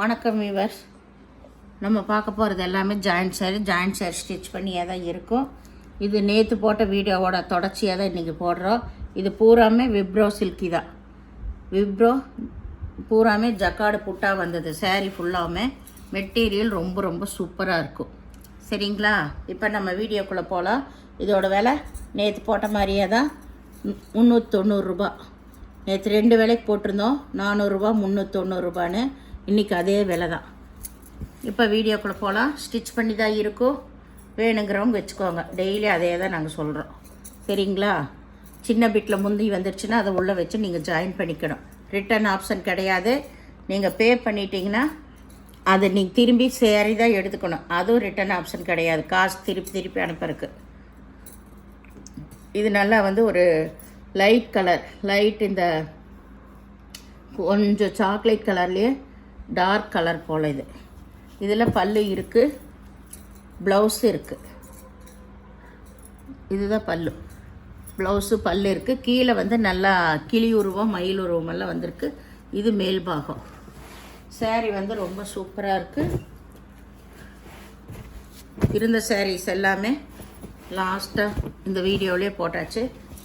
வணக்கம் வீவர்ஸ். நம்ம பார்க்க போகிறது எல்லாமே ஜாயிண்ட் சாரி ஸ்டிச் பண்ணியே தான் இருக்கும். இது நேற்று போட்ட வீடியோவோட தொடர்ச்சியாக தான் இன்றைக்கி போடுறோம். இது பூராமே விப்ரோ சில்கி தான். விப்ரோ பூராமே ஜக்காடு புட்டாக வந்தது. சாரீ ஃபுல்லாமே மெட்டீரியல் ரொம்ப ரொம்ப சூப்பராக இருக்கும். சரிங்களா? இப்போ நம்ம வீடியோக்குள்ளே போகலாம். இதோட விலை நேற்று போட்ட மாதிரியே தான் 390 ரூபா. நேற்று 2 விலைக்கு போட்டிருந்தோம், 400 ரூபா 390 ரூபான்னு. இன்றைக்கி அதே விலை தான். இப்போ வீடியோக்குள்ளே போகலாம். ஸ்டிச் பண்ணி தான் இருக்கும், வேணுங்கிறவங்க வச்சுக்கோங்க. டெய்லி அதே தான் நாங்கள் சொல்கிறோம். சரிங்களா? சின்ன பிட்டில் முந்தி வந்துடுச்சுன்னா அதை உள்ளே வச்சு நீங்கள் ஜாயின் பண்ணிக்கணும். ரிட்டன் ஆப்ஷன் கிடையாது. நீங்கள் பே பண்ணிட்டீங்கன்னா அதை நீங்கள் திரும்பி சேரீ தான் எடுத்துக்கணும். அதுவும் ரிட்டன் ஆப்ஷன் கிடையாது, காசு திருப்பி அனுப்புறதுக்கு. இது நல்லா ஒரு லைட் கலர், இந்த கொஞ்சம் சாக்லேட் கலர்லேயே டார்க் கலர் போல். இதில் பல்லு இருக்குது, ப்ளவுஸு இருக்குது. இதுதான் பல்லு, ப்ளவுஸு பல்லு இருக்குது. கீழே நல்லா கிளி உருவம் மயில் உருவமெல்லாம் வந்திருக்கு. இது மேல் பாகம். சாரீ ரொம்ப சூப்பராக இருக்குது. இருந்த சாரீஸ் எல்லாமே லாஸ்ட்டாக இந்த வீடியோவிலே போட்டாச்சு.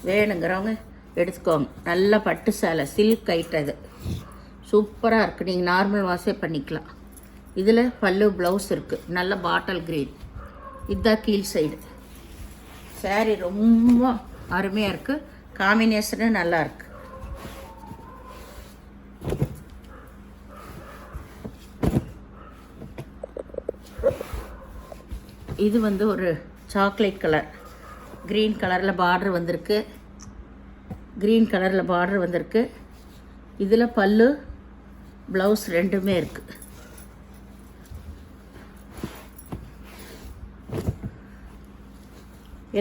வேணுங்கிறவங்க எடுத்துக்கோங்க. நல்ல பட்டு சேலை, சில்க் ஐட்டது சூப்பராக இருக்குது. நீங்கள் நார்மல் வாஷே பண்ணிக்கலாம். இதில் பல்லு ப்ளவுஸ் இருக்குது, நல்ல பாட்டில் க்ரீன். இதுதான் கீழ் சைடு. சாரீ ரொம்ப அருமையாக இருக்குது. காம்பினேஷனு நல்லா இருக்குது. இது ஒரு சாக்லேட் கலர், க்ரீன் கலரில் பார்டர் வந்திருக்கு. இதில் பல்லு ப்ளவுஸ் ரெண்டுமே இருக்குது.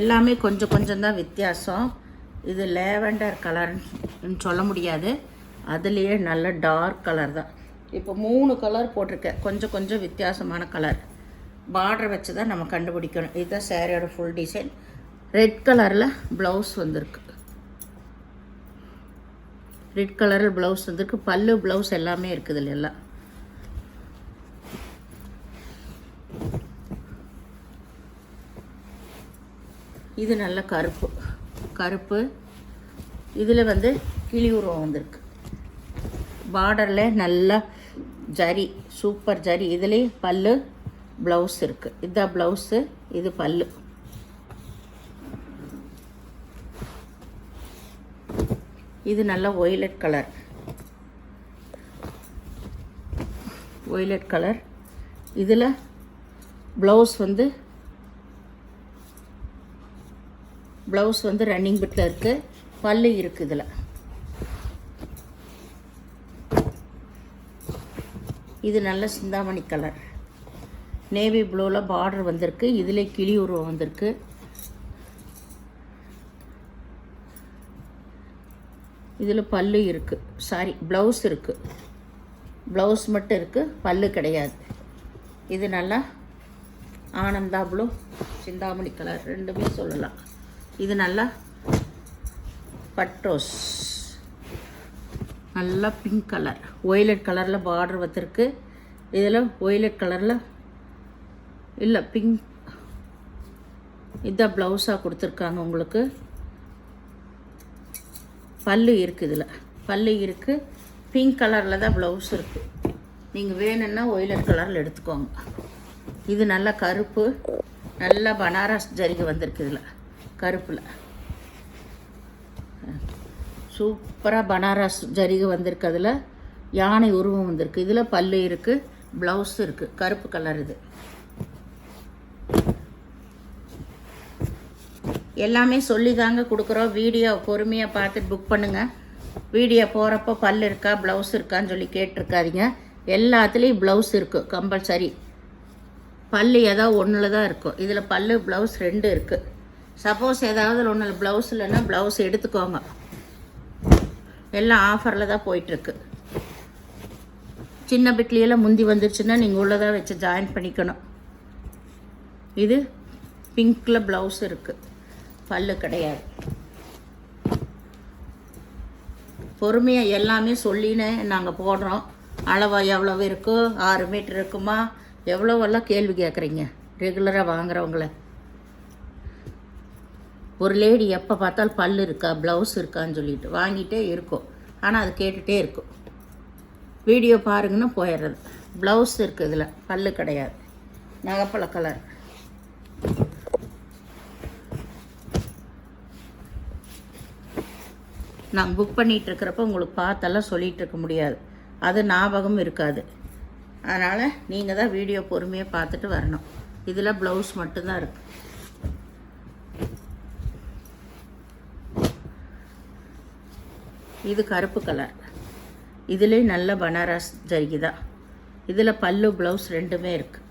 எல்லாமே கொஞ்சம் தான் வித்தியாசம். இது லேவெண்டர் கலர்னு சொல்ல முடியாது, அதுலேயே நல்ல டார்க் கலர் தான். இப்போ 3 கலர் போட்டிருக்கேன், கொஞ்சம் வித்தியாசமான கலர். பார்டர் வச்சு தான் நம்ம கண்டுபிடிக்கணும். இதுதான் சாரியோட ஃபுல் டிசைன். ரெட் கலரில் ப்ளவுஸ் வந்திருக்கு. பல்லு ப்ளவுஸ் எல்லாமே இருக்குது எல்லாம். இது நல்ல கருப்பு. இதில் கிளி உருவம் வந்திருக்கு. பார்டரில் நல்ல ஜரி, சூப்பர் ஜரி. இதுலேயே பல்லு ப்ளவுஸ் இருக்குது. இதுதான் ப்ளவுஸு, இது பல்லு. இது நல்ல ஒய்லட் கலர். இதில் ப்ளவுஸ் ரன்னிங் பிட்டில் இருக்குது. பல்லு இருக்குது. இதில் இது நல்ல சிந்தாமணி கலர், நேவி ப்ளூவில் பார்டர் வந்திருக்கு. இதில் கிளி உருவம் வந்திருக்கு. இதில் பல்லு இருக்குது, ப்ளவுஸ் இருக்குது. ப்ளவுஸ் மட்டும் இருக்குது, பல்லு கிடையாது. இது நல்லா ஆனந்தா ப்ளூ, சிந்தாமணி கலர் ரெண்டுமே சொல்லலாம். இது நல்லா பட்ரோஸ், நல்லா பிங்க் கலர், ஒய்லட் கலரில் பார்டர் வந்திருக்கு. இதில் ஒய்லட் கலரில் இல்லை, பிங்க். இதுதான் ப்ளவுஸாக கொடுத்துருக்காங்க உங்களுக்கு. பல்லு இருக்குது. இதில் பல்லு இருக்குது, பிங்க் கலரில் தான் ப்ளவுஸ் இருக்குது. நீங்கள் வேணும்னா ஒய்லட் கலரில் எடுத்துக்கோங்க. இது நல்ல கருப்பு, நல்ல பனாரஸ் ஜரிகை வந்திருக்கு. இதில் கருப்பில் சூப்பராக பனாரஸ் ஜரிகை வந்திருக்கு. அதில் யானை உருவம் வந்திருக்கு. இதில் பல்லு இருக்குது, ப்ளவுஸ் இருக்குது. கருப்பு கலர். இது எல்லாமே சொல்லி தாங்க கொடுக்குறோம். வீடியோ பொறுமையாக பார்த்துட்டு புக் பண்ணுங்கள். வீடியோ போகிறப்போ பல்லு இருக்கா ப்ளவுஸ் இருக்கான்னு சொல்லி கேட்டிருக்காதீங்க. எல்லாத்துலேயும் ப்ளவுஸ் இருக்குது கம்பல்சரி. பல்லு ஏதாவது ஒன்றில் தான் இருக்கும். இதில் பல்லு ப்ளவுஸ் 2 இருக்குது. சப்போஸ் ஏதாவது ஒன்றில் ப்ளவுஸ் இல்லைன்னா ப்ளவுஸ் எடுத்துக்கோங்க. எல்லாம் ஆஃபரில் தான் போயிட்டுருக்கு. சின்ன பிட்லியெல்லாம் முந்தி வந்துருச்சுன்னா நீங்கள் உள்ளதாக வச்சு ஜாயின் பண்ணிக்கணும். இது பிங்க்கில் ப்ளவுஸ் இருக்குது, பல்லு கிடையாது. பொறுமையாக எல்லாமே சொல்லினே நாங்கள் போடுறோம். அளவா எவ்வளவு இருக்கோ 6 மீட்டர் இருக்குமா எவ்வளோவெல்லாம் கேள்வி கேட்குறீங்க ரெகுலராக வாங்குறவங்கள. ஒரு லேடி எப்போ பார்த்தாலும் பல் இருக்கா ப்ளவுஸ் இருக்கான்னு சொல்லிட்டு வாங்கிட்டே இருக்கும். ஆனால் அது கேட்டுகிட்டே இருக்கும். வீடியோ பாருங்கன்னா போயிடுறது. ப்ளவுஸ் இருக்குது, இதில் பல் கிடையாது. நகைப்பழ கலர். நான் புக் பண்ணிகிட்ருக்கிறப்ப உங்களுக்கு பார்த்தெல்லாம் சொல்லிகிட்டு இருக்க முடியாது, அது ஞாபகம் இருக்காது. அதனால் நீங்கள் தான் வீடியோ பொறுமையாக பார்த்துட்டு வரணும். இதில் ப்ளவுஸ் மட்டும்தான் இருக்குது. இது கருப்பு கலர். இதிலே நல்ல பனாரஸ் ஜரிகை தான். இதில் பல்லு ப்ளவுஸ் ரெண்டுமே இருக்குது.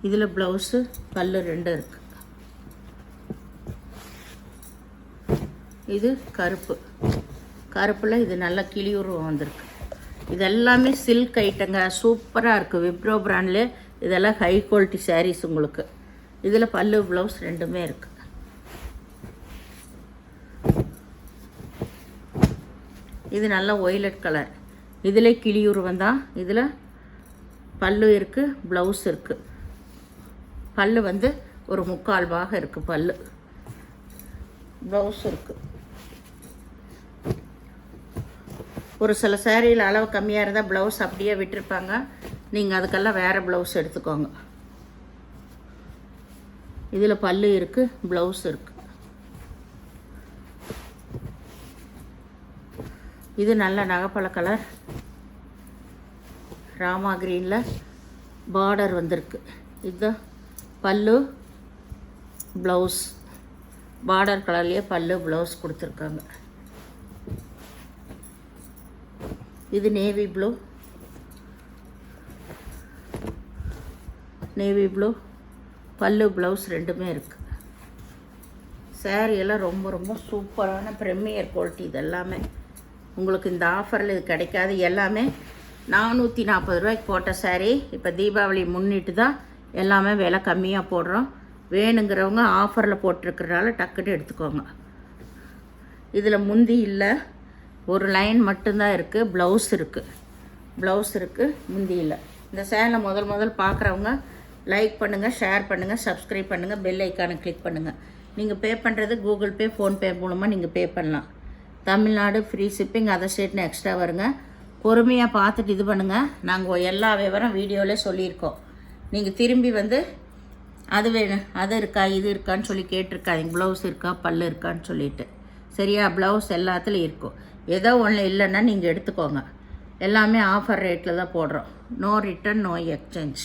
இதில் ப்ளவுஸு பல்லு 2 இருக்குது. இது கருப்பு. கருப்பில் இது நல்ல கிளியுருவம் வந்திருக்கு. இதெல்லாமே சில்க் ஐட்டங்க, சூப்பராக இருக்குது. விப்ரோ பிராண்டில் இதெல்லாம் ஹை குவாலிட்டி சாரீஸ் உங்களுக்கு. இதில் பல்லு ப்ளவுஸ் ரெண்டுமே இருக்குது. இது நல்ல ஒய்லட் கலர். இதில் கிளியுருவம் தான். இதில் பல்லு இருக்குது, ப்ளவுஸ் இருக்குது. பல்லு வந்து ஒரு 3/4 பாகம் இருக்குது. பல்லு ப்ளவுஸ் இருக்குது. ஒரு சில சேரீயில் அளவு கம்மியாக இருந்தால் ப்ளவுஸ் அப்படியே விட்டுருப்பாங்க. நீங்கள் அதுக்கெல்லாம் வேறு ப்ளவுஸ் எடுத்துக்கோங்க. இதில் பல்லு இருக்குது, ப்ளவுஸ் இருக்குது. இது நல்ல நகைப்பழ கலர். ராமா கிரீனில் பார்டர் வந்திருக்கு. இதுதான் பல்லு ப்ளவுஸ். பார்டர் கலர்லேயே பல்லு ப்ளவுஸ் கொடுத்துருக்காங்க. இது நேவி ப்ளூ. நேவி ப்ளூ பல்லு ப்ளவுஸ் ரெண்டுமே இருக்குது. சாரியெல்லாம் ரொம்ப ரொம்ப சூப்பரான ப்ரீமியர் குவாலிட்டி. இது எல்லாமே உங்களுக்கு இந்த ஆஃபரில் இது கிடைக்காது. எல்லாமே 440 ரூபாய்க்கு போட்ட சாரீ. இப்போ தீபாவளி முன்னிட்டு தான் எல்லாமே விலை கம்மியாக போடுறோம். வேணுங்கிறவங்க ஆஃபரில் போட்டிருக்கிறனால டக்குன்னு எடுத்துக்கோங்க. இதில் முந்தி இல்லை, ஒரு லைன் மட்டும்தான் இருக்குது. ப்ளவுஸ் இருக்குது, ப்ளவுஸ் இருக்குது, முந்தி இல்லை. இந்த சேனலை முதல் பார்க்குறவங்க லைக் பண்ணுங்கள், ஷேர் பண்ணுங்கள், சப்ஸ்கிரைப் பண்ணுங்கள், பெல் ஐக்கானை கிளிக் பண்ணுங்கள். நீங்கள் பே பண்ணுறது கூகுள் பே, ஃபோன்பே மூலமாக நீங்கள் பே பண்ணலாம். தமிழ்நாடு ஃப்ரீ ஷிப்பிங், அதர் ஸ்டேட்னு எக்ஸ்ட்ரா வருங்க. பொறுமையாக பார்த்துட்டு இது பண்ணுங்கள். நாங்கள் எல்லா விவரம் வீடியோவிலே சொல்லியிருக்கோம். நீங்கள் திரும்பி வந்து அது வேணும், அது இருக்கா, இது இருக்கான்னு சொல்லி கேட்டிருக்காதீங்க. ப்ளவுஸ் இருக்கா, பல்லு இருக்கான்னு சொல்லிட்டு. சரியா? ப்ளவுஸ் எல்லாத்துலேயும் இருக்கும். ஏதோ ஒன்று இல்லைன்னா நீங்கள் எடுத்துக்கோங்க. எல்லாமே ஆஃபர் ரேட்டில் தான் போடுறோம். No return, no exchange.